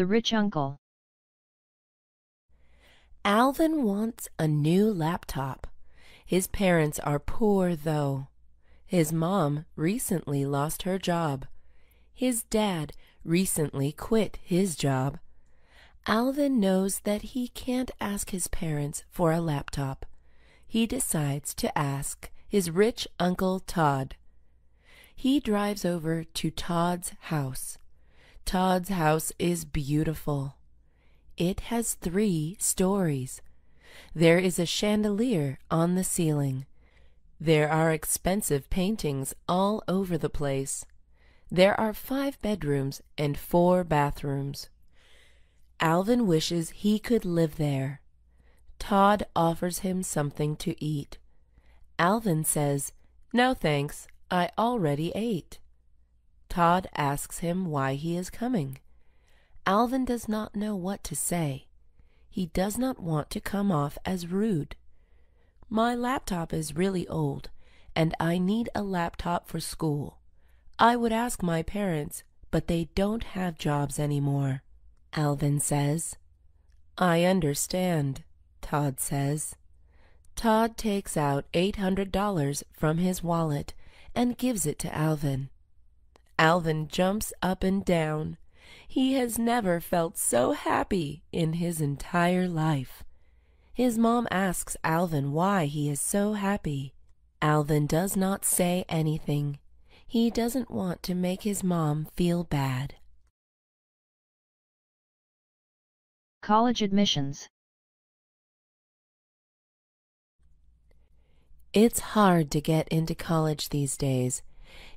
The rich uncle. Alvin wants a new laptop. His parents are poor, though. His mom recently lost her job. His dad recently quit his job. Alvin knows that he can't ask his parents for a laptop. He decides to ask his rich Uncle Todd. He drives over to Todd's house. Todd's house is beautiful. It has 3 stories. There is a chandelier on the ceiling. There are expensive paintings all over the place. There are 5 bedrooms and 4 bathrooms. Alvin wishes he could live there. Todd offers him something to eat. Alvin says, "No thanks, I already ate." Todd asks him why he is coming. Alvin does not know what to say. He does not want to come off as rude. "My laptop is really old, and I need a laptop for school. I would ask my parents, but they don't have jobs anymore," Alvin says. "I understand," Todd says. Todd takes out $800 from his wallet and gives it to Alvin. Alvin jumps up and down. He has never felt so happy in his entire life. His mom asks Alvin why he is so happy. Alvin does not say anything. He doesn't want to make his mom feel bad. College admissions. It's hard to get into college these days.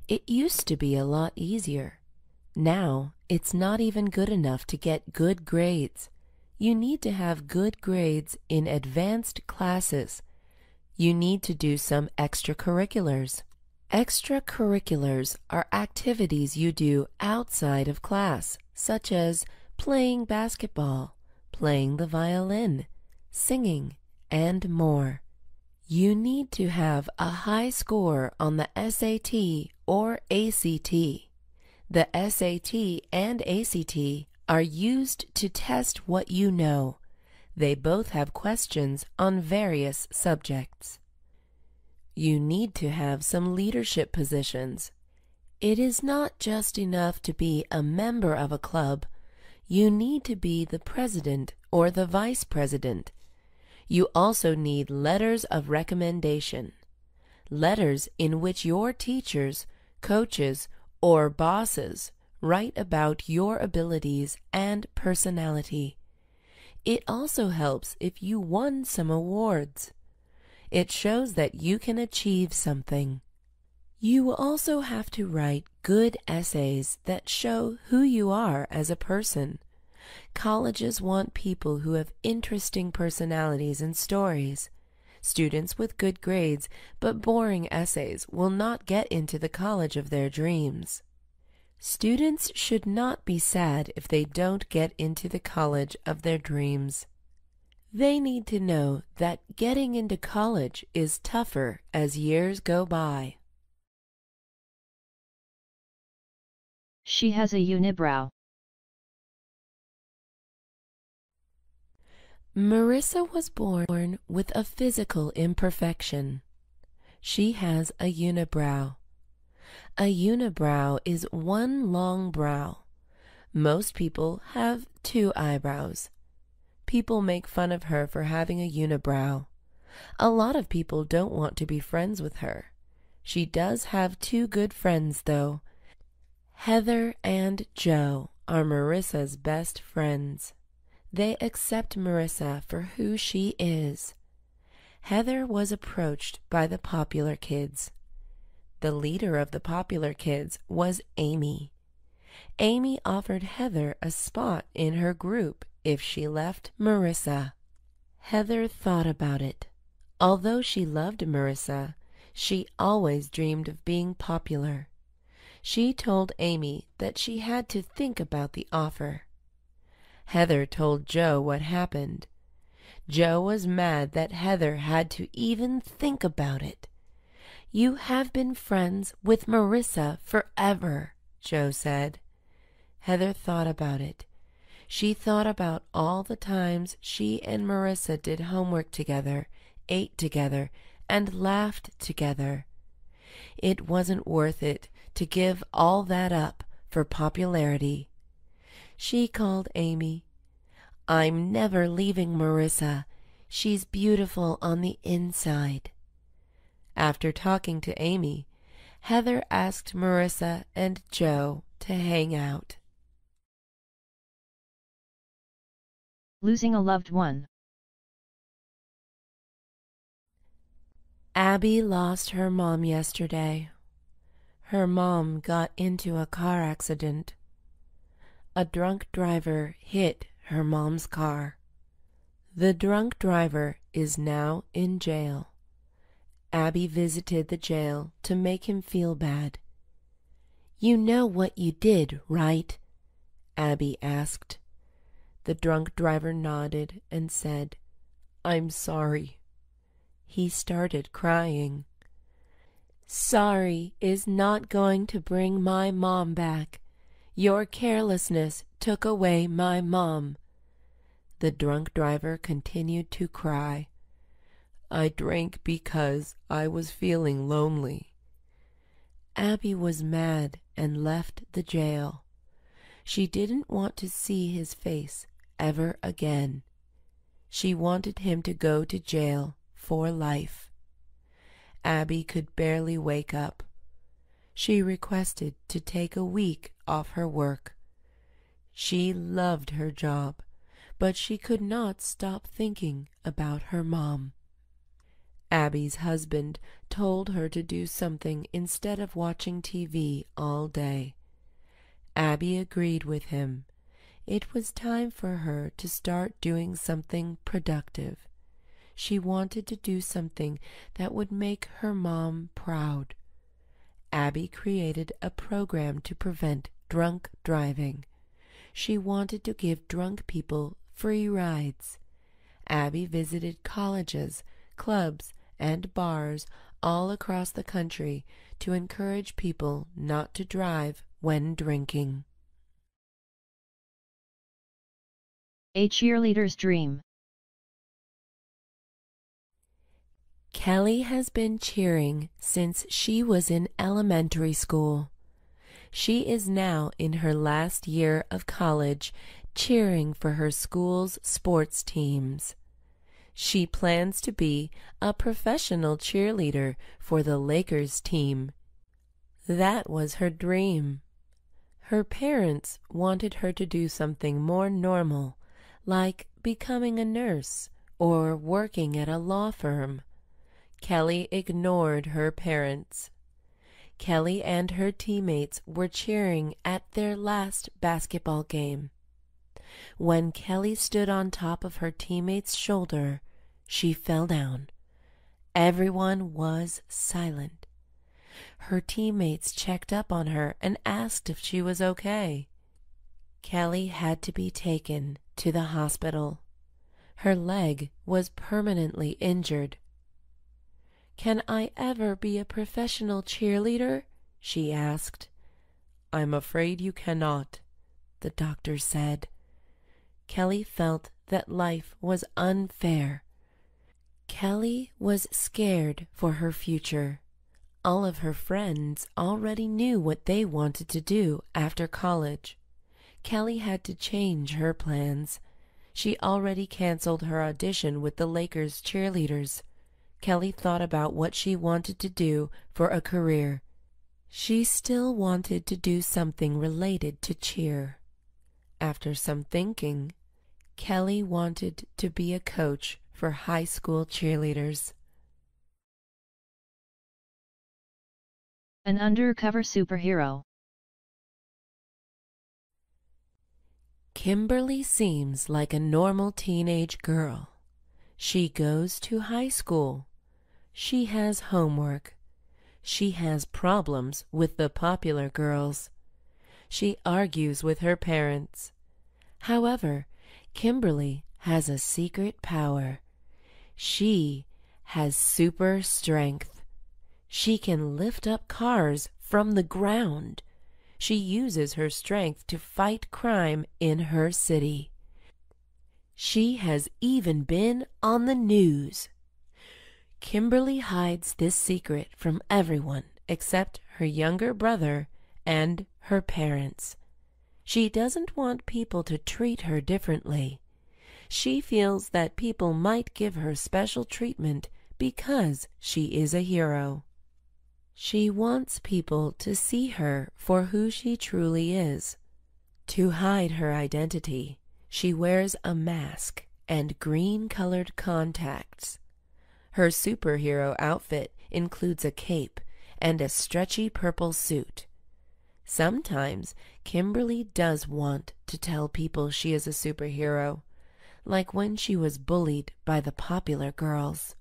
It used to be a lot easier. Now, it's not even good enough to get good grades. You need to have good grades in advanced classes. You need to do some extracurriculars. Extracurriculars are activities you do outside of class, such as playing basketball, playing the violin, singing, and more. You need to have a high score on the SAT or ACT. The SAT and ACT are used to test what you know. They both have questions on various subjects. You need to have some leadership positions. It is not just enough to be a member of a club. You need to be the president or the vice president. You also need letters of recommendation, letters in which your teachers, coaches, or bosses write about your abilities and personality. It also helps if you won some awards. It shows that you can achieve something. You also have to write good essays that show who you are as a person. Colleges want people who have interesting personalities and stories. Students with good grades but boring essays will not get into the college of their dreams. Students should not be sad if they don't get into the college of their dreams. They need to know that getting into college is tougher as years go by. She has a unibrow. Marissa was born with a physical imperfection. She has a unibrow. A unibrow is one long brow. Most people have 2 eyebrows. People make fun of her for having a unibrow. A lot of people don't want to be friends with her. She does have 2 good friends, though. Heather and Joe are Marissa's best friends. They accept Marissa for who she is. Heather was approached by the popular kids. The leader of the popular kids was Amy. Amy offered Heather a spot in her group if she left Marissa. Heather thought about it. Although she loved Marissa, she always dreamed of being popular. She told Amy that she had to think about the offer. Heather told Joe what happened. Joe was mad that Heather had to even think about it. "You have been friends with Marissa forever," Joe said. Heather thought about it. She thought about all the times she and Marissa did homework together, ate together, and laughed together. It wasn't worth it to give all that up for popularity. She called Amy. "I'm never leaving Marissa. She's beautiful on the inside." After talking to Amy, Heather asked Marissa and Joe to hang out. Losing a loved one. Abby lost her mom yesterday. Her mom got into a car accident. A drunk driver hit her mom's car. The drunk driver is now in jail. Abby visited the jail to make him feel bad. "You know what you did, right?" Abby asked. The drunk driver nodded and said, "I'm sorry." He started crying. "Sorry is not going to bring my mom back. Your carelessness took away my mom." The drunk driver continued to cry. "I drank because I was feeling lonely." Abby was mad and left the jail. She didn't want to see his face ever again. She wanted him to go to jail for life. Abby could barely wake up. She requested to take a week off her work. She loved her job, but she could not stop thinking about her mom. Abby's husband told her to do something instead of watching TV all day. Abby agreed with him. It was time for her to start doing something productive. She wanted to do something that would make her mom proud. Abby created a program to prevent drunk driving. She wanted to give drunk people free rides. Abby visited colleges, clubs, and bars all across the country to encourage people not to drive when drinking. A cheerleader's dream. Kelly has been cheering since she was in elementary school. She is now in her last year of college, cheering for her school's sports teams. She plans to be a professional cheerleader for the Lakers team. That was her dream. Her parents wanted her to do something more normal, like becoming a nurse or working at a law firm. Kelly ignored her parents. Kelly and her teammates were cheering at their last basketball game. When Kelly stood on top of her teammate's shoulder, she fell down. Everyone was silent. Her teammates checked up on her and asked if she was okay. Kelly had to be taken to the hospital. Her leg was permanently injured. "Can I ever be a professional cheerleader?" she asked. "I'm afraid you cannot," the doctor said. Kelly felt that life was unfair. Kelly was scared for her future. All of her friends already knew what they wanted to do after college. Kelly had to change her plans. She already canceled her audition with the Lakers cheerleaders. Kelly thought about what she wanted to do for a career. She still wanted to do something related to cheer. After some thinking, Kelly wanted to be a coach for high school cheerleaders. An undercover superhero. Kimberly seems like a normal teenage girl. She goes to high school. She has homework. She has problems with the popular girls. She argues with her parents. However, Kimberly has a secret power. She has super strength. She can lift up cars from the ground. She uses her strength to fight crime in her city. She has even been on the news. Kimberly hides this secret from everyone except her younger brother and her parents. She doesn't want people to treat her differently. She feels that people might give her special treatment because she is a hero. She wants people to see her for who she truly is. To hide her identity, she wears a mask and green-colored contacts. Her superhero outfit includes a cape and a stretchy purple suit. Sometimes Kimberly does want to tell people she is a superhero, like when she was bullied by the popular girls.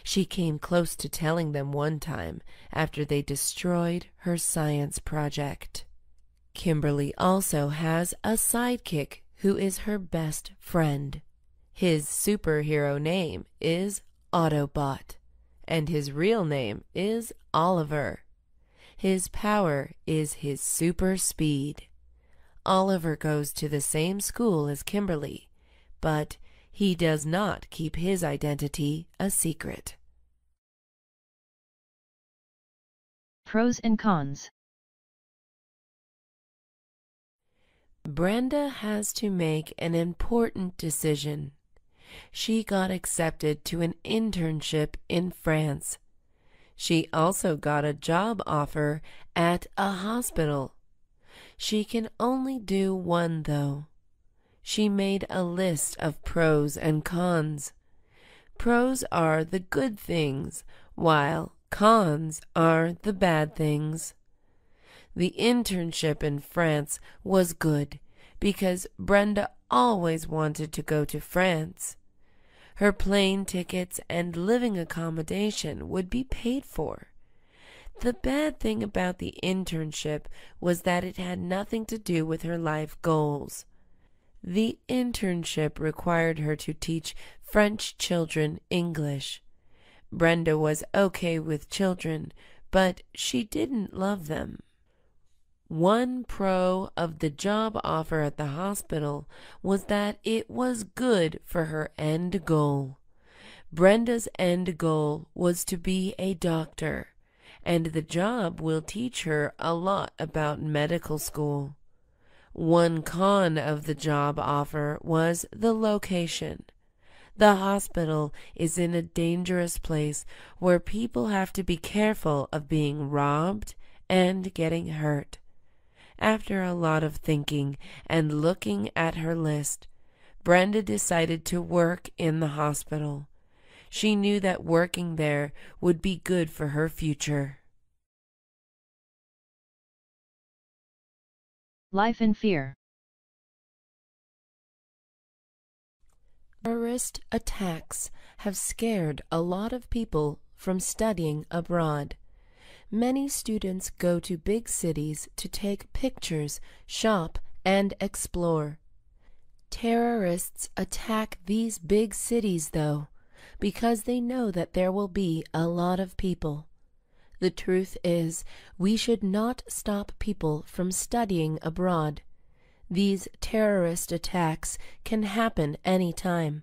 She came close to telling them one time after they destroyed her science project. Kimberly also has a sidekick who is her best friend. His superhero name is Autobot, and his real name is Oliver. His power is his super speed. Oliver goes to the same school as Kimberly, but he does not keep his identity a secret. Pros and cons. Brenda has to make an important decision. She got accepted to an internship in France. She also got a job offer at a hospital. She can only do one, though. She made a list of pros and cons. Pros are the good things, while cons are the bad things. The internship in France was good because Brenda always wanted to go to France. Her plane tickets and living accommodation would be paid for. The bad thing about the internship was that it had nothing to do with her life goals. The internship required her to teach French children English. Brenda was okay with children, but she didn't love them. One pro of the job offer at the hospital was that it was good for her end goal. Brenda's end goal was to be a doctor, and the job will teach her a lot about medical school. One con of the job offer was the location. The hospital is in a dangerous place where people have to be careful of being robbed and getting hurt. After a lot of thinking and looking at her list, Brenda decided to work in the hospital. She knew that working there would be good for her future. Life in fear. Terrorist attacks have scared a lot of people from studying abroad. Many students go to big cities to take pictures, shop, and explore. Terrorists attack these big cities, though, because they know that there will be a lot of people. The truth is, we should not stop people from studying abroad. These terrorist attacks can happen any time.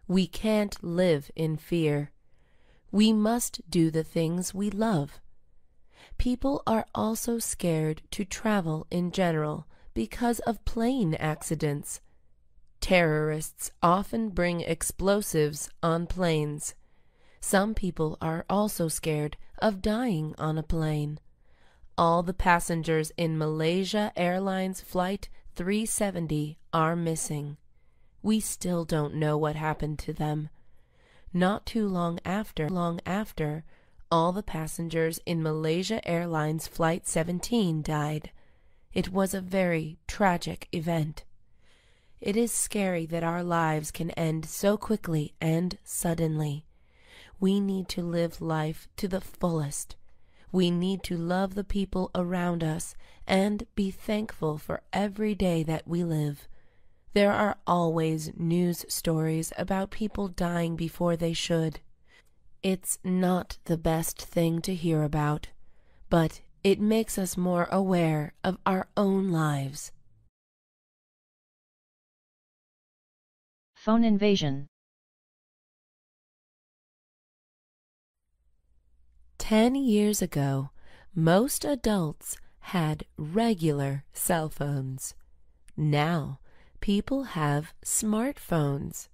We can't live in fear. We must do the things we love. People are also scared to travel in general because of plane accidents. Terrorists often bring explosives on planes. Some people are also scared of dying on a plane. All the passengers in Malaysia Airlines Flight 370 are missing. We still don't know what happened to them. Not too long after, all the passengers in Malaysia Airlines Flight 17 died. It was a very tragic event. It is scary that our lives can end so quickly and suddenly. We need to live life to the fullest. We need to love the people around us and be thankful for every day that we live. There are always news stories about people dying before they should. It's not the best thing to hear about, but It makes us more aware of our own lives. Phone invasion. 10 years ago, most adults had regular cell phones. Now, people have smartphones.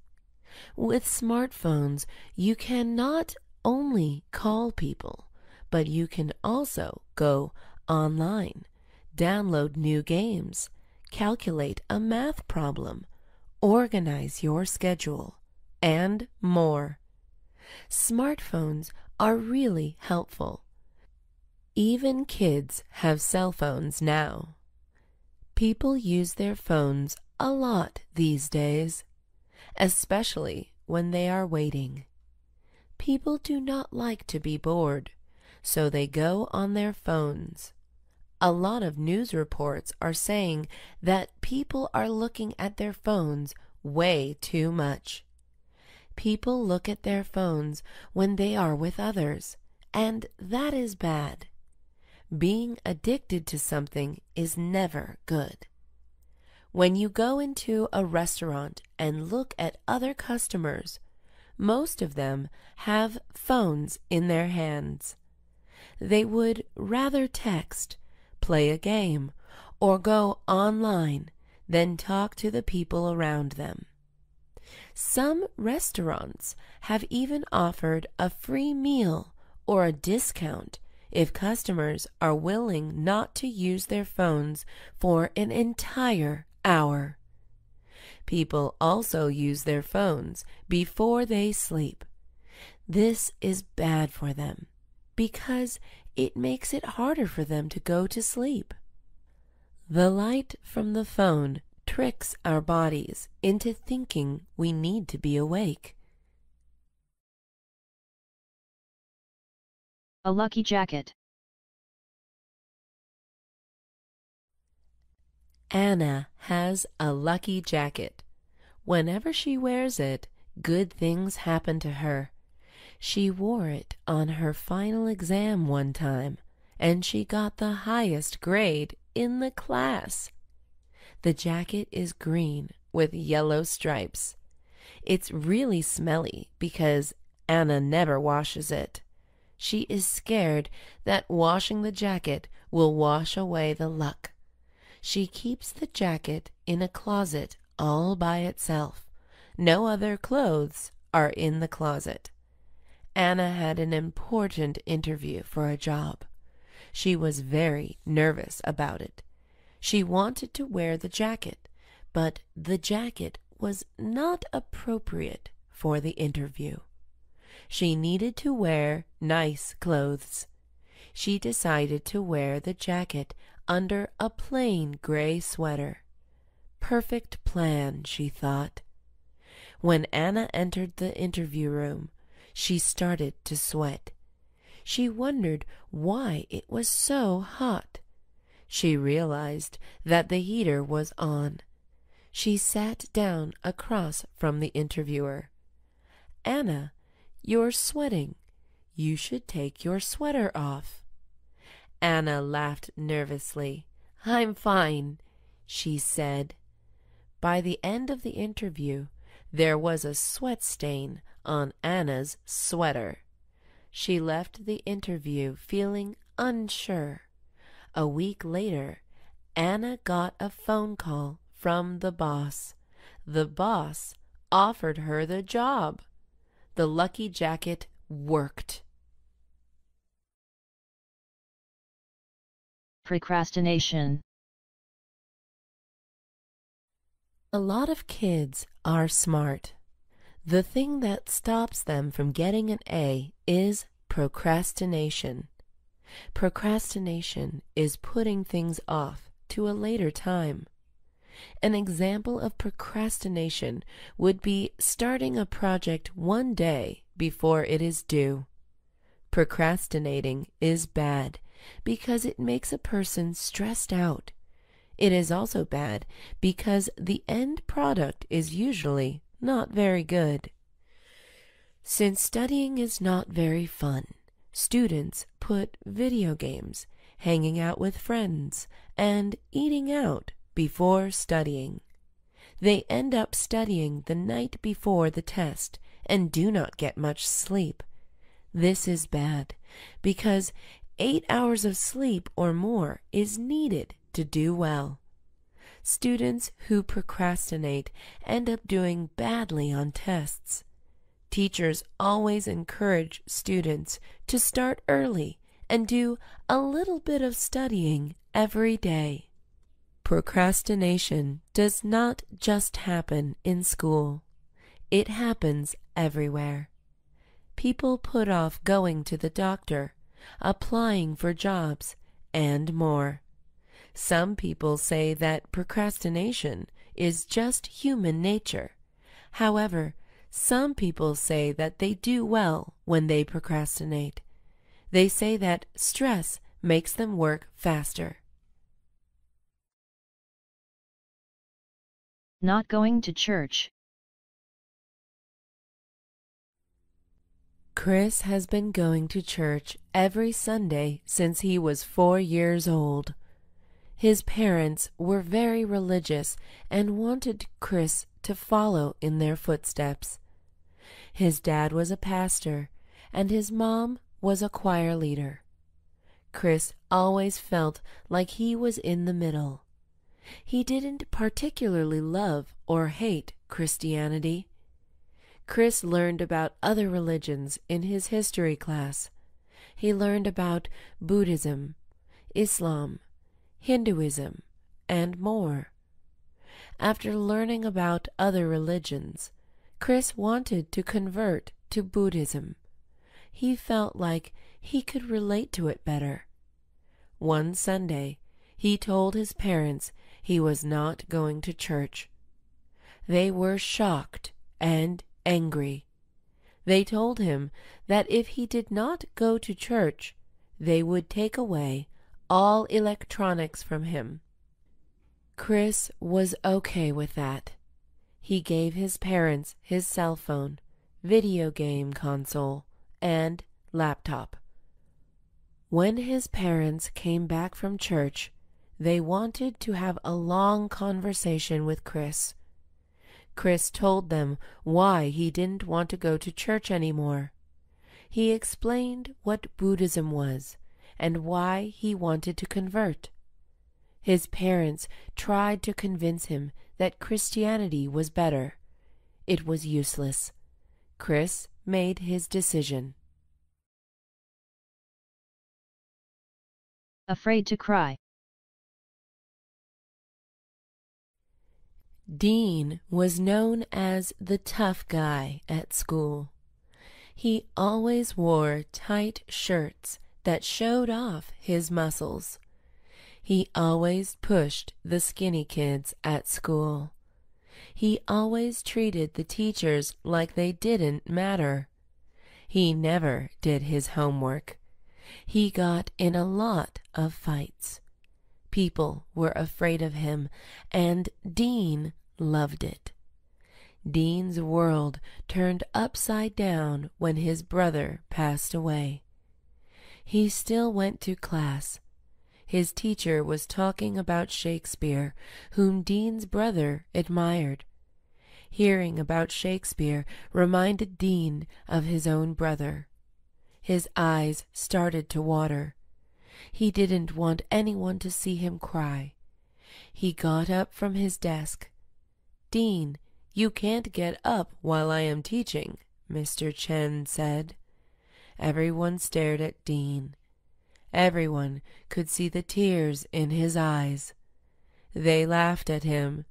With smartphones, you can not only call people, but you can also go online, download new games, calculate a math problem, organize your schedule, and more. Smartphones are really helpful. Even kids have cell phones now. People use their phones a lot these days, especially when they are waiting. People do not like to be bored, so they go on their phones. A lot of news reports are saying that people are looking at their phones way too much. People look at their phones when they are with others, and that is bad. Being addicted to something is never good. When you go into a restaurant and look at other customers, most of them have phones in their hands. They would rather text, play a game, or go online than talk to the people around them. Some restaurants have even offered a free meal or a discount if customers are willing not to use their phones for an entire hour. People also use their phones before they sleep. This is bad for them because it makes it harder for them to go to sleep. The light from the phone tricks our bodies into thinking we need to be awake. A lucky jacket. Anna has a lucky jacket. Whenever she wears it, good things happen to her. She wore it on her final exam one time, and she got the highest grade in the class. The jacket is green with yellow stripes. It's really smelly because Anna never washes it. She is scared that washing the jacket will wash away the luck. She keeps the jacket in a closet all by itself. No other clothes are in the closet. Anna had an important interview for a job. She was very nervous about it. She wanted to wear the jacket, but the jacket was not appropriate for the interview. She needed to wear nice clothes. She decided to wear the jacket under a plain gray sweater. Perfect plan, she thought. When Anna entered the interview room, she started to sweat. She wondered why it was so hot. She realized that the heater was on. She sat down across from the interviewer. "Anna, you're sweating. You should take your sweater off." Anna laughed nervously. "I'm fine," she said. By the end of the interview, there was a sweat stain on Anna's sweater. She left the interview feeling unsure. A week later, Anna got a phone call from the boss. The boss offered her the job. The lucky jacket worked. Procrastination. A lot of kids are smart. The thing that stops them from getting an A is procrastination. Procrastination is putting things off to a later time. An example of procrastination would be starting a project one day before it is due. Procrastinating is bad because it makes a person stressed out. It is also bad because the end product is usually not very good. Since studying is not very fun, students put video games hanging out with friends, and eating out before studying. They end up studying the night before the test and do not get much sleep. This is bad because 8 hours of sleep or more is needed to do well. Students who procrastinate end up doing badly on tests. Teachers always encourage students to start early and do a little bit of studying every day. Procrastination does not just happen in school. It happens everywhere. People put off going to the doctor, applying for jobs, and more. Some people say that procrastination is just human nature. However, some people say that they do well when they procrastinate. They say that stress makes them work faster. Not going to church. Chris has been going to church every Sunday since he was 4 years old. His parents were very religious and wanted Chris to follow in their footsteps. His dad was a pastor, and his mom was a choir leader. Chris always felt like he was in the middle. He didn't particularly love or hate Christianity. Chris learned about other religions in his history class. He learned about Buddhism, Islam, Hinduism, and more. After learning about other religions, Chris wanted to convert to Buddhism. He felt like he could relate to it better. One Sunday, he told his parents he was not going to church. They were shocked and angry. They told him that if he did not go to church, they would take away all electronics from him. Chris was okay with that. He gave his parents his cell phone, video game console, and laptop. When his parents came back from church, they wanted to have a long conversation with Chris. Chris told them why he didn't want to go to church anymore. He explained what Buddhism was and why he wanted to convert. His parents tried to convince him that Christianity was better. It was useless. Chris made his decision. Afraid to cry. Dean was known as the tough guy at school. He always wore tight shirts that showed off his muscles. He always pushed the skinny kids at school. He always treated the teachers like they didn't matter. He never did his homework. He got in a lot of fights. People were afraid of him, and Dean loved it. Dean's world turned upside down when his brother passed away. He still went to class. His teacher was talking about Shakespeare, whom Dean's brother admired. Hearing about Shakespeare reminded Dean of his own brother. His eyes started to water. He didn't want anyone to see him cry. He got up from his desk. "Dean, you can't get up while I am teaching," Mr. Chen said. Everyone stared at Dean. Everyone could see the tears in his eyes. They laughed at him.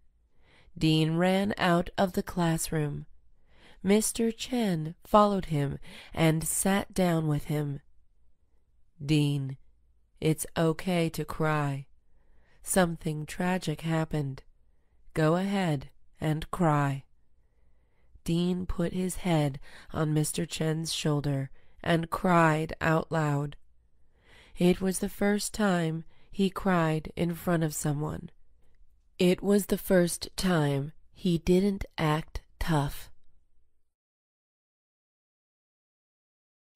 Dean ran out of the classroom. Mr. Chen followed him and sat down with him. "Dean, it's okay to cry. Something tragic happened. Go ahead and cry." Dean put his head on Mr. Chen's shoulder and cried out loud. It was the first time he cried in front of someone. It was the first time he didn't act tough.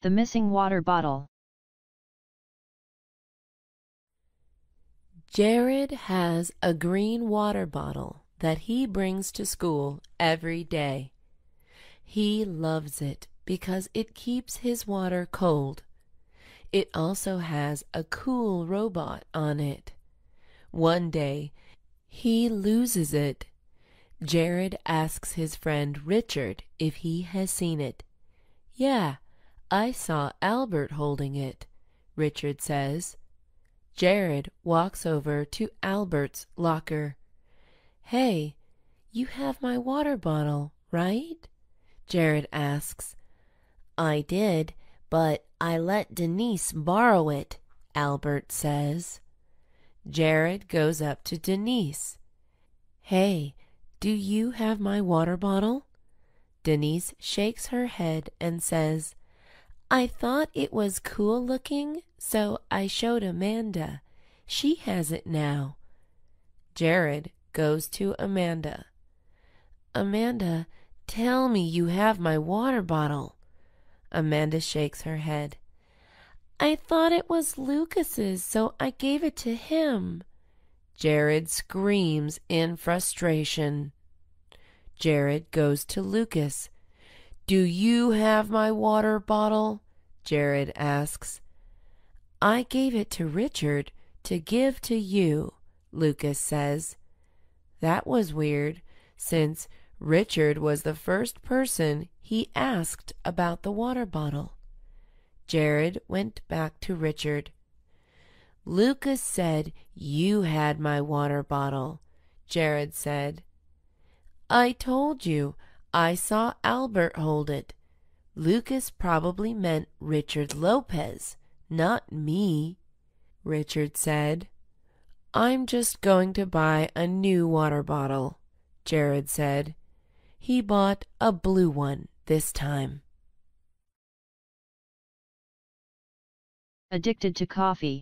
The missing water bottle. Jared has a green water bottle that he brings to school every day. He loves it because it keeps his water cold. It also has a cool robot on it. One day, he loses it. Jared asks his friend Richard if he has seen it. "Yeah, I saw Albert holding it," Richard says. Jared walks over to Albert's locker. "Hey, you have my water bottle, right?" Jared asks. "I did, but I let Denise borrow it," Albert says. Jared goes up to Denise. "Hey, do you have my water bottle?" Denise shakes her head and says, "I thought it was cool looking, so I showed Amanda. She has it now." Jared goes to Amanda. "Amanda, tell me you have my water bottle." Amanda shakes her head. "I thought it was Lucas's, so I gave it to him." Jared screams in frustration. Jared goes to Lucas. "Do you have my water bottle?" Jared asks. "I gave it to Richard to give to you," Lucas says. That was weird, since Richard was the first person he asked about the water bottle. Jared went back to Richard. "Lucas said you had my water bottle," Jared said. "I told you, I saw Albert hold it. Lucas probably meant Richard Lopez, not me," Richard said. "I'm just going to buy a new water bottle," Jared said. He bought a blue one this time. Addicted to coffee.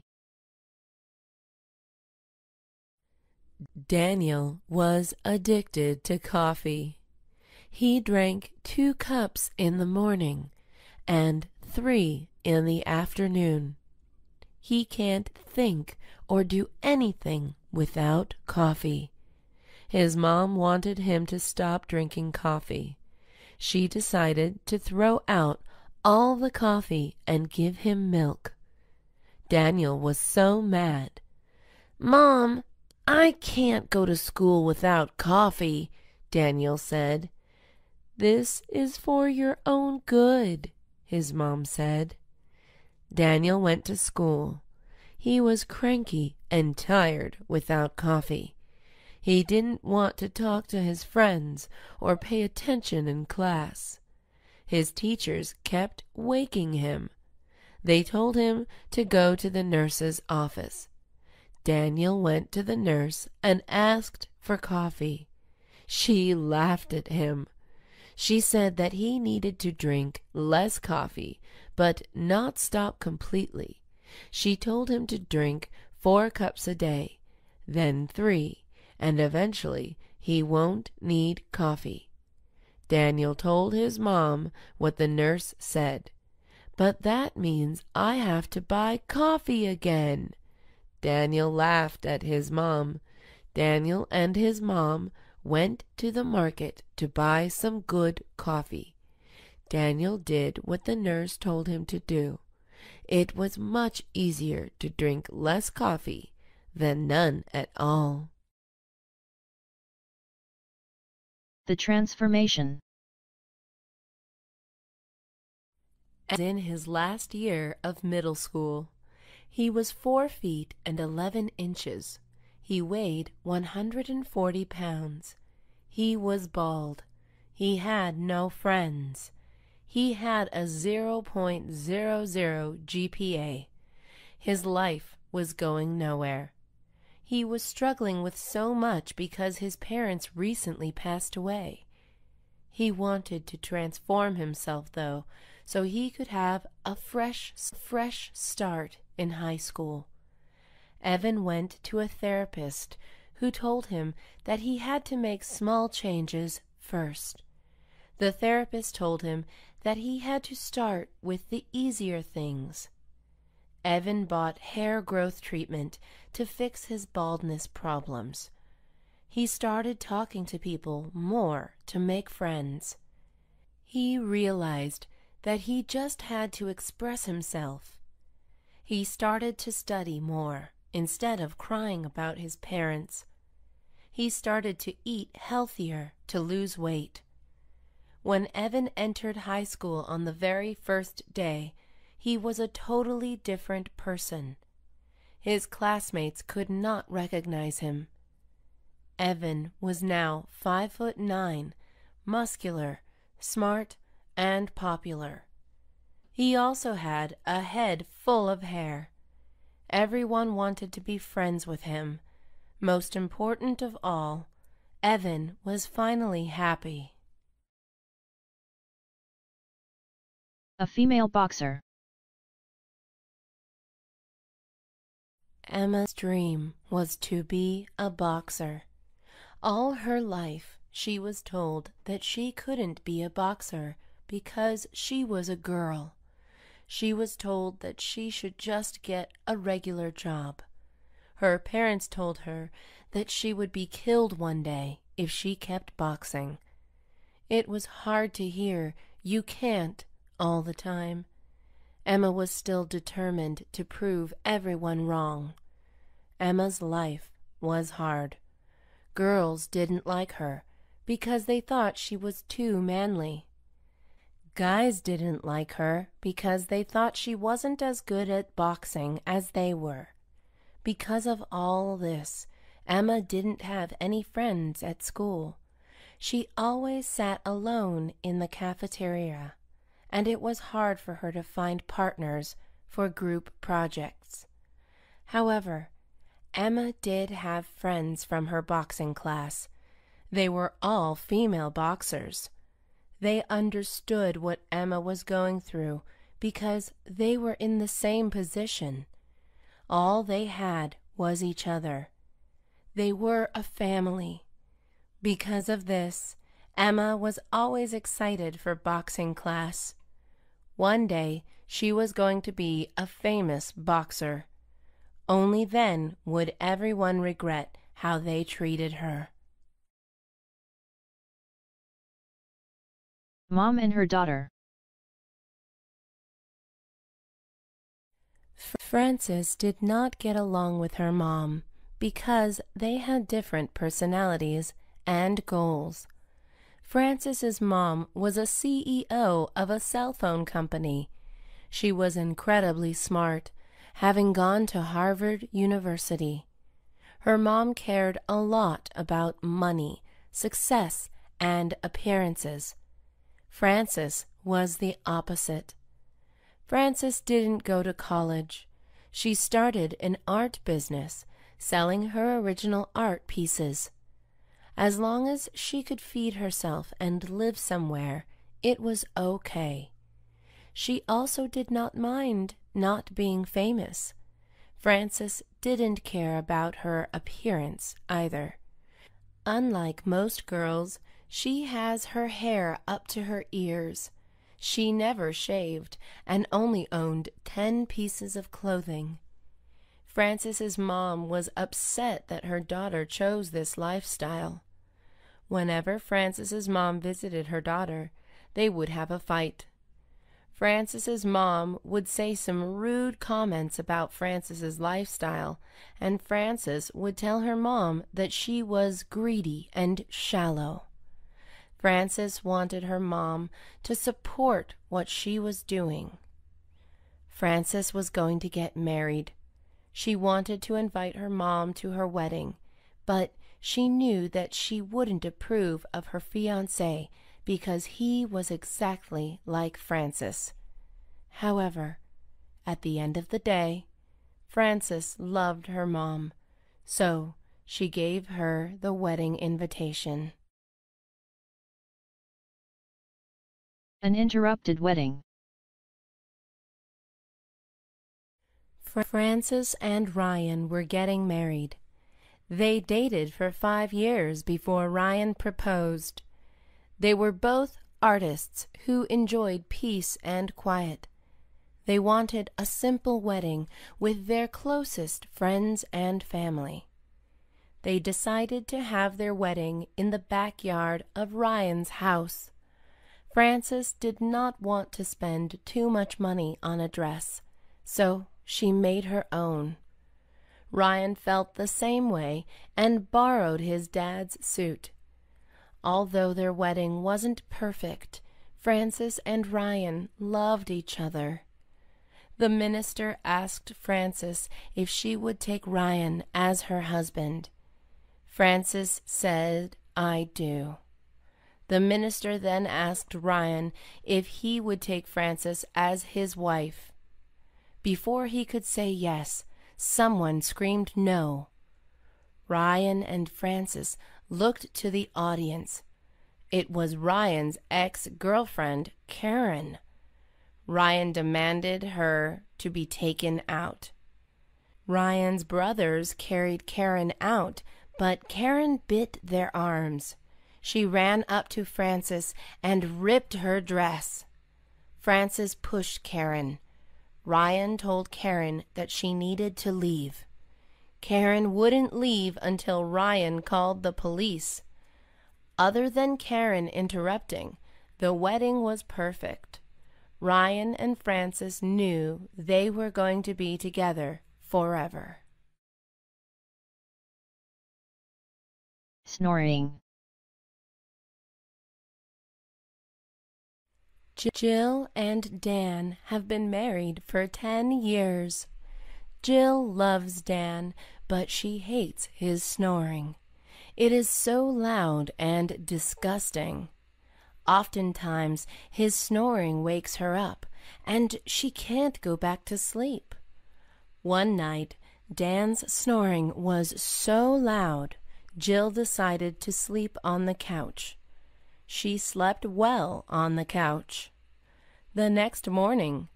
Daniel was addicted to coffee. He drank 2 cups in the morning and 3 in the afternoon. He can't think or do anything without coffee. His mom wanted him to stop drinking coffee. She decided to throw out all the coffee and give him milk. Daniel was so mad. "Mom, I can't go to school without coffee," Daniel said. "This is for your own good," his mom said. Daniel went to school. He was cranky and tired without coffee. He didn't want to talk to his friends or pay attention in class. His teachers kept waking him. They told him to go to the nurse's office. Daniel went to the nurse and asked for coffee. She laughed at him. She said that he needed to drink less coffee, but not stop completely. She told him to drink 4 cups a day, then 3, and eventually he won't need coffee. Daniel told his mom what the nurse said. "But that means I have to buy coffee again." Daniel laughed at his mom. Daniel and his mom went to the market to buy some good coffee. Daniel did what the nurse told him to do. It was much easier to drink less coffee than none at all. The transformation. In his last year of middle school, he was 4 feet and 11 inches. He weighed 140 pounds. He was bald. He had no friends. He had a 0.00 GPA. His life was going nowhere. He was struggling with so much because his parents recently passed away. He wanted to transform himself, though, so he could have a fresh start in high school. Evan went to a therapist who told him that he had to make small changes first. The therapist told him that he had to start with the easier things. Evan bought hair growth treatment to fix his baldness problems. He started talking to people more to make friends. He realized that he just had to express himself. He started to study more instead of crying about his parents. He started to eat healthier to lose weight. When Evan entered high school on the very first day, he was a totally different person. His classmates could not recognize him. Evan was now 5'9", muscular, smart, and popular. He also had a head full of hair. Everyone wanted to be friends with him. Most important of all, Evan was finally happy. A female boxer. Emma's dream was to be a boxer. All her life, she was told that she couldn't be a boxer because she was a girl. She was told that she should just get a regular job. Her parents told her that she would be killed one day if she kept boxing. It was hard to hear "you can't" all the time. Emma was still determined to prove everyone wrong. Emma's life was hard. Girls didn't like her because they thought she was too manly. Guys didn't like her because they thought she wasn't as good at boxing as they were. Because of all this, Emma didn't have any friends at school. She always sat alone in the cafeteria, and it was hard for her to find partners for group projects. However, Emma did have friends from her boxing class. They were all female boxers. They understood what Emma was going through because they were in the same position. All they had was each other. They were a family. Because of this, Emma was always excited for boxing class. One day, she was going to be a famous boxer. Only then would everyone regret how they treated her. Mom and her daughter. Frances did not get along with her mom because they had different personalities and goals. Frances's mom was a CEO of a cell phone company. She was incredibly smart, having gone to Harvard University. Her mom cared a lot about money, success, and appearances. Frances was the opposite. Frances didn't go to college. She started an art business, selling her original art pieces. As long as she could feed herself and live somewhere, it was okay. She also did not mind not being famous. Frances didn't care about her appearance either. Unlike most girls, she has her hair up to her ears. She never shaved and only owned 10 pieces of clothing. Frances's mom was upset that her daughter chose this lifestyle. Whenever Frances's mom visited her daughter, they would have a fight. Frances's mom would say some rude comments about Frances's lifestyle, and Frances would tell her mom that she was greedy and shallow. Frances wanted her mom to support what she was doing. Frances was going to get married. She wanted to invite her mom to her wedding, but she knew that she wouldn't approve of her fiancé because he was exactly like Frances. However, at the end of the day, Frances loved her mom, so she gave her the wedding invitation. An interrupted wedding. Frances and Ryan were getting married. They dated for 5 years before Ryan proposed. They were both artists who enjoyed peace and quiet. They wanted a simple wedding with their closest friends and family. They decided to have their wedding in the backyard of Ryan's house. Frances did not want to spend too much money on a dress, so she made her own. Ryan felt the same way and borrowed his dad's suit. Although their wedding wasn't perfect, Frances and Ryan loved each other. The minister asked Frances if she would take Ryan as her husband. Frances said, "I do." The minister then asked Ryan if he would take Frances as his wife. Before he could say yes, someone screamed no. Ryan and Frances looked to the audience. It was Ryan's ex-girlfriend, Karen. Ryan demanded her to be taken out. Ryan's brothers carried Karen out, but Karen bit their arms. She ran up to Frances and ripped her dress. Frances pushed Karen. Ryan told Karen that she needed to leave. Karen wouldn't leave until Ryan called the police. Other than Karen interrupting, the wedding was perfect. Ryan and Frances knew they were going to be together forever. Snoring. Jill and Dan have been married for 10 years. Jill loves Dan, but she hates his snoring. It is so loud and disgusting. Oftentimes, his snoring wakes her up, and she can't go back to sleep. One night, Dan's snoring was so loud, Jill decided to sleep on the couch. She slept well on the couch. The next morning,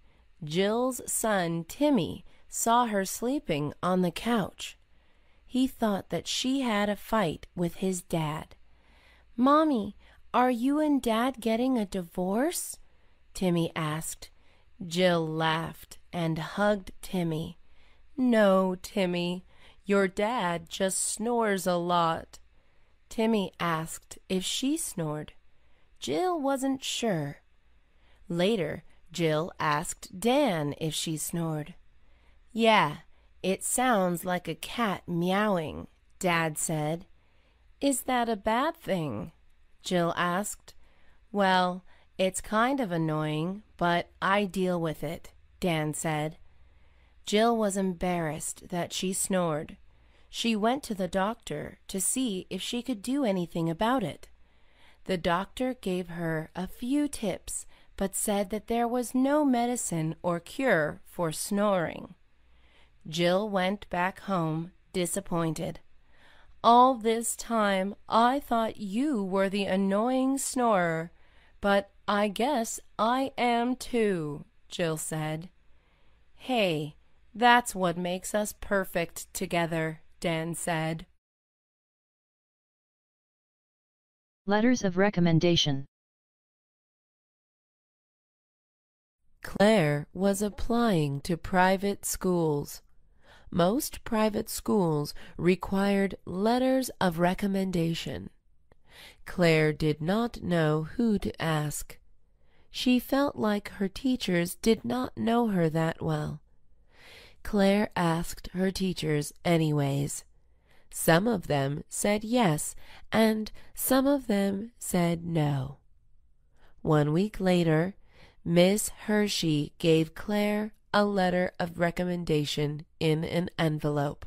Jill's son Timmy saw her sleeping on the couch. He thought that she had a fight with his dad. "Mommy, are you and Dad getting a divorce?" Timmy asked. Jill laughed and hugged Timmy. "No, Timmy, your dad just snores a lot." Timmy asked if she snored. Jill wasn't sure. Later, Jill asked Dan if she snored. "Yeah, it sounds like a cat meowing," Dad said. "Is that a bad thing?" Jill asked. "Well, it's kind of annoying, but I deal with it," Dan said. Jill was embarrassed that she snored. She went to the doctor to see if she could do anything about it. The doctor gave her a few tips, but said that there was no medicine or cure for snoring. Jill went back home disappointed. "All this time I thought you were the annoying snorer, but I guess I am too," Jill said. "Hey, that's what makes us perfect together," Dan said. Letters of recommendation. Claire was applying to private schools. Most private schools required letters of recommendation. Claire did not know who to ask. She felt like her teachers did not know her that well. Claire asked her teachers anyways. Some of them said yes, and some of them said no. 1 week later, Miss Hershey gave Claire a letter of recommendation in an envelope.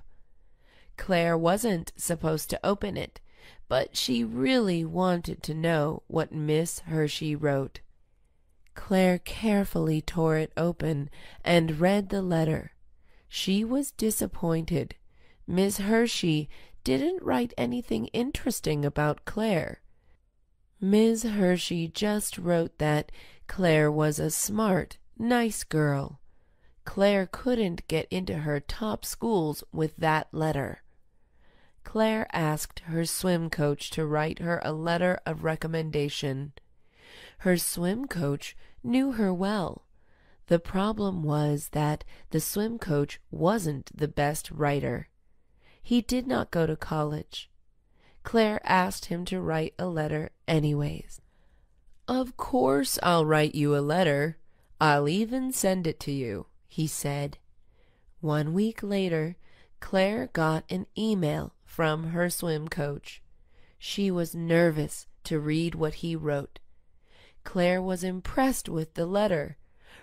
Claire wasn't supposed to open it, but she really wanted to know what Miss Hershey wrote. Claire carefully tore it open and read the letter. She was disappointed. Miss Hershey didn't write anything interesting about Claire. Miss Hershey just wrote that Claire was a smart, nice girl. Claire couldn't get into her top schools with that letter. Claire asked her swim coach to write her a letter of recommendation. Her swim coach knew her well. The problem was that the swim coach wasn't the best writer. He did not go to college. Claire asked him to write a letter anyways. "Of course I'll write you a letter. I'll even send it to you," he said. 1 week later, Claire got an email from her swim coach. She was nervous to read what he wrote. Claire was impressed with the letter.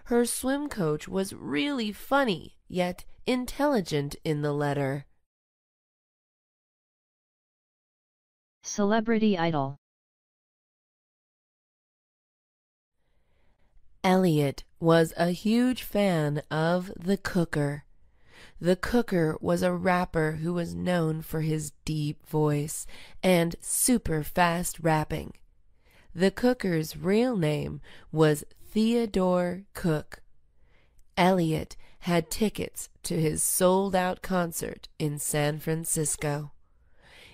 Her swim coach was really funny, yet intelligent in the letter. Celebrity idol. Elliot was a huge fan of the Cooker. The Cooker was a rapper who was known for his deep voice and super fast rapping. The Cooker's real name was Theodore Cook. Elliot had tickets to his sold-out concert in San Francisco.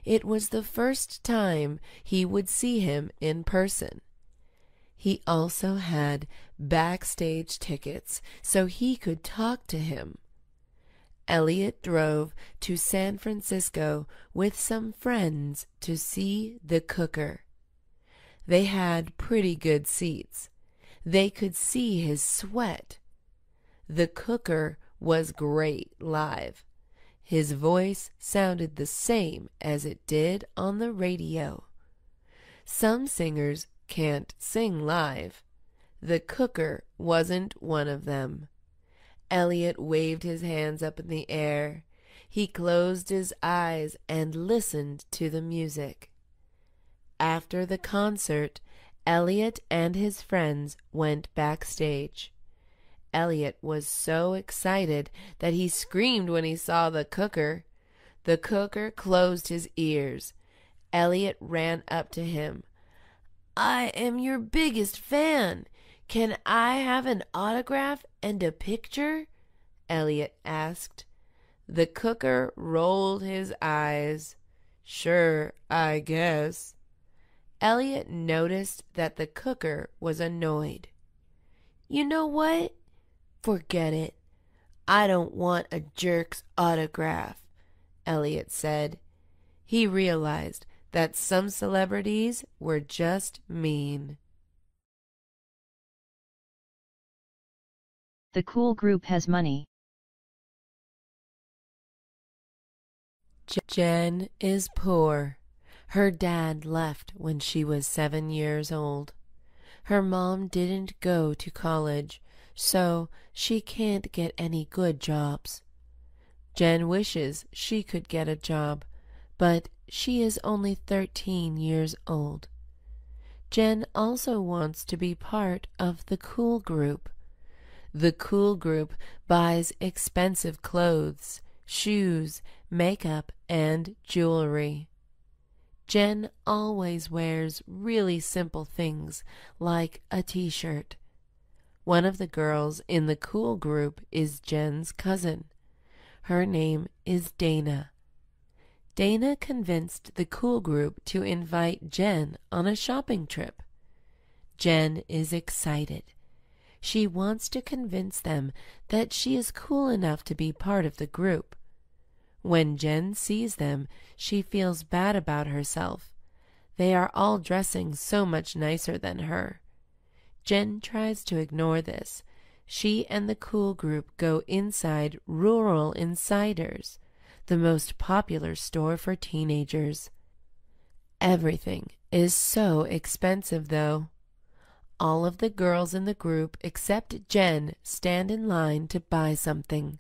It was the first time he would see him in person. He also had backstage tickets so he could talk to him. Elliot drove to San Francisco with some friends to see the Cooker. They had pretty good seats. They could see his sweat. The Cooker was great live. His voice sounded the same as it did on the radio. Some singers can't sing live. The Cooker wasn't one of them. Elliot waved his hands up in the air. He closed his eyes and listened to the music. After the concert, Elliot and his friends went backstage. Elliot was so excited that he screamed when he saw the Cooker. The Cooker closed his ears. Elliot ran up to him. "I am your biggest fan. Can I have an autograph and a picture?" Elliot asked. The Cooker rolled his eyes. "Sure, I guess." Elliot noticed that the Cooker was annoyed. "You know what? Forget it. I don't want a jerk's autograph," Elliot said. He realized that some celebrities were just mean. The cool group has money. Jen is poor. Her dad left when she was 7 years old. Her mom didn't go to college, so she can't get any good jobs. Jen wishes she could get a job, but she is only 13 years old. Jen also wants to be part of the cool group. The cool group buys expensive clothes, shoes, makeup, and jewelry. Jen always wears really simple things like a t-shirt. One of the girls in the cool group is Jen's cousin. Her name is Dana. Dana convinced the cool group to invite Jen on a shopping trip. Jen is excited. She wants to convince them that she is cool enough to be part of the group. When Jen sees them, she feels bad about herself. They are all dressing so much nicer than her. Jen tries to ignore this. She and the cool group go inside Rural Insiders, the most popular store for teenagers. Everything is so expensive, though. All of the girls in the group except Jen stand in line to buy something.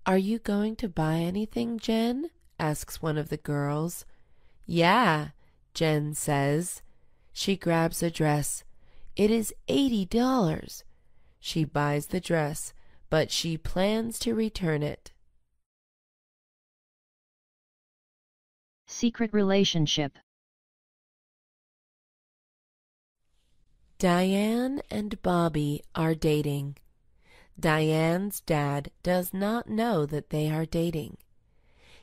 "Are you going to buy anything, Jen?" asks one of the girls. "Yeah," Jen says. She grabs a dress. It is $80. She buys the dress, but she plans to return it. Secret relationship. Diane and Bobby are dating. Diane's dad does not know that they are dating.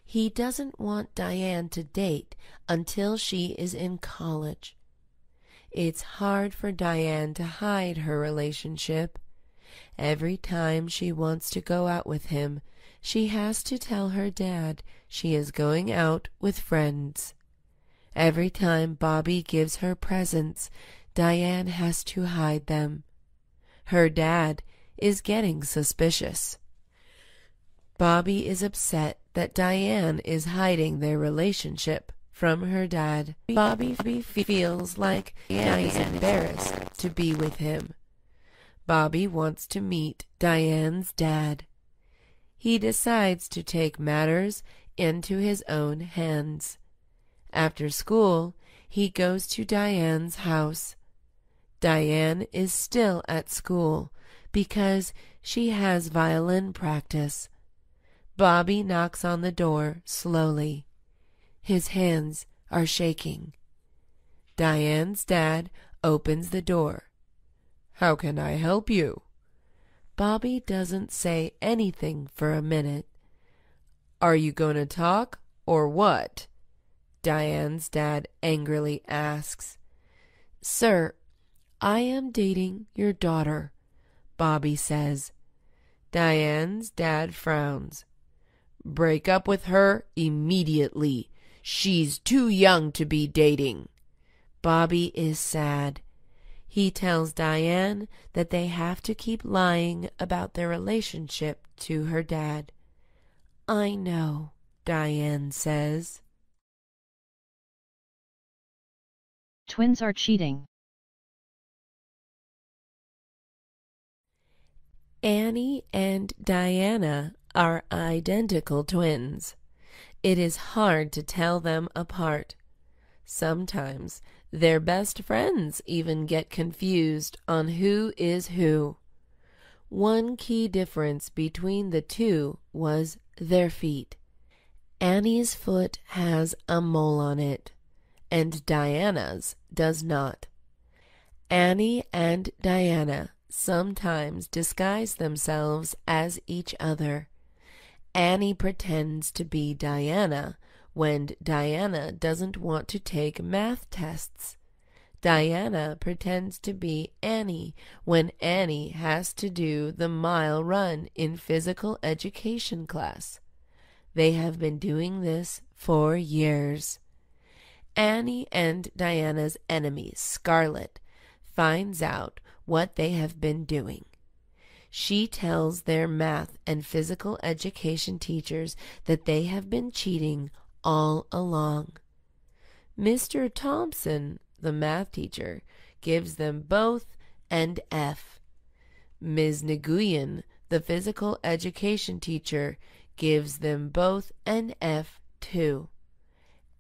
He doesn't want Diane to date until she is in college. It's hard for Diane to hide her relationship. Every time she wants to go out with him, she has to tell her dad she is going out with friends. Every time Bobby gives her presents, Diane has to hide them. Her dad is getting suspicious. Bobby is upset that Diane is hiding their relationship from her dad. Bobby feels like Diane is embarrassed to be with him. Bobby wants to meet Diane's dad. He decides to take matters into his own hands. After school, he goes to Diane's house. Diane is still at school because she has violin practice. Bobby knocks on the door slowly. His hands are shaking. Diane's dad opens the door. "How can I help you?" Bobby doesn't say anything for a minute. "Are you going to talk or what?" Diane's dad angrily asks. "Sir, I am dating your daughter," Bobby says. Diane's dad frowns. "Break up with her immediately. She's too young to be dating." Bobby is sad. He tells Diane that they have to keep lying about their relationship to her dad. "I know," Diane says. Twins are cheating. Annie and Diana are identical twins. It is hard to tell them apart. Sometimes their best friends even get confused on who is who. One key difference between the two was their feet. Annie's foot has a mole on it, and Diana's does not. Annie and Diana sometimes disguise themselves as each other. Annie pretends to be Diana when Diana doesn't want to take math tests. Diana pretends to be Annie when Annie has to do the mile run in physical education class. They have been doing this for years. Annie and Diana's enemy, Scarlett, finds out what they have been doing. She tells their math and physical education teachers that they have been cheating all along. Mr. Thompson, the math teacher, gives them both an F. Ms. Nguyen, the physical education teacher, gives them both an F too.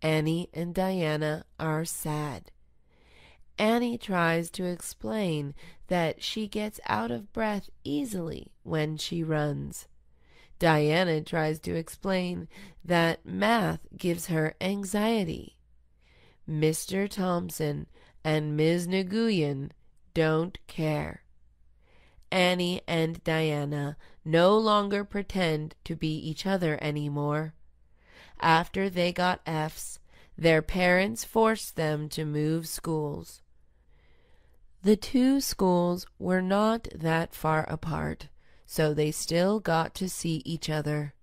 Annie and Diana are sad. Annie tries to explain that she gets out of breath easily when she runs. Diana tries to explain that math gives her anxiety. Mr. Thompson and Ms. Nguyen don't care. Annie and Diana no longer pretend to be each other anymore. After they got Fs, their parents forced them to move schools. The two schools were not that far apart, so they still got to see each other.